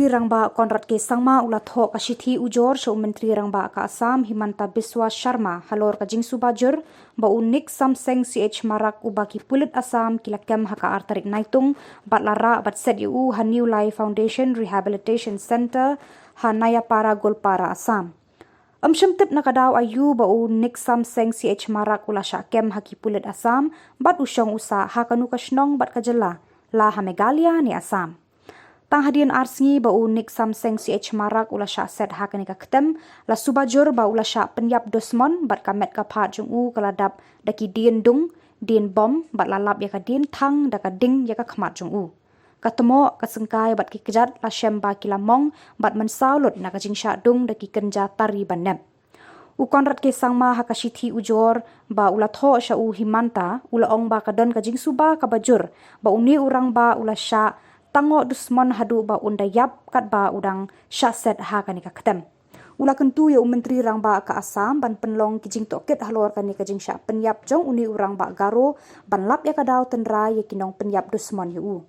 Rangba Konrad K. Sangma ula thok asithi ujor sya Menteri Rangba ka Assam Himanta Biswa Sharma halor ka jingsu bajur ba unik samseng CH Marak ubaki pulit Assam kilakem haka artarik naitung bat lara bat set yu ha New Life Foundation Rehabilitation Center ha Nayapara Golpara Assam. Amsyamtip nakadaw ayu ba unik samseng CH Marak ula syakem haki pulit Assam bat usyong usa ha kanukasnong bat kajela la ha Megalia ni Assam. Tang hadian arsengi ba unik samseng CH Marak ula syak set hakani ka ketem la subajur ba ula syak penyap dosmon bat kamet ka phat jung u kaladap daki dien dung dien bom bat lalap ya ka dien thang da ka ding ya ka khmat jung u katemo ka sengkai bat ki kejat la shem ba kilamong bat mensaulut na ka jing syak dung daki kenja tari banep u Konrad K. Sangma hakasithi ujor ba ula tho sya u Himanta ula ong ba kadon ka jing suba ka bajur ba uni urang ba ula syak tango dusmon hadu ba undayap kat ba udang syaset ha kani ka ketem. Ula kentu ya Menteri Rangba ka Assam ban penlong kijing toket halor kani ka jing syak penyap jong uni urang ba garo ban lap ya kadau tenra ya kinong penyap dusmon yu.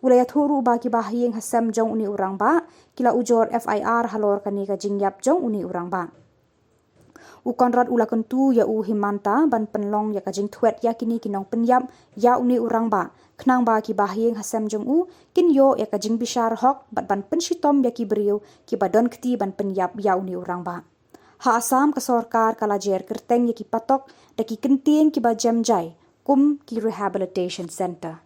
Ula ya thuru ba ki bahiyeng hasem jong uni urang ba kila ujor FIR halor kani ka jing yap jong uni urang ba. U Konrad ula kentu ya u Himanta ban penlong ya ka jing thuet ya kini kinong penyap ya uni urang ba. Kenang ba ki bahiyeng hasem jong u kin yo ya ka jing bishar hok bat ban penshitom ya ki beriu ki badon keti ban penyap ya uni urang ba. Ha Assam ka sorkar kalajer kerteng ya ki patok da ki kentien ki ba jam jai kum ki rehabilitation center.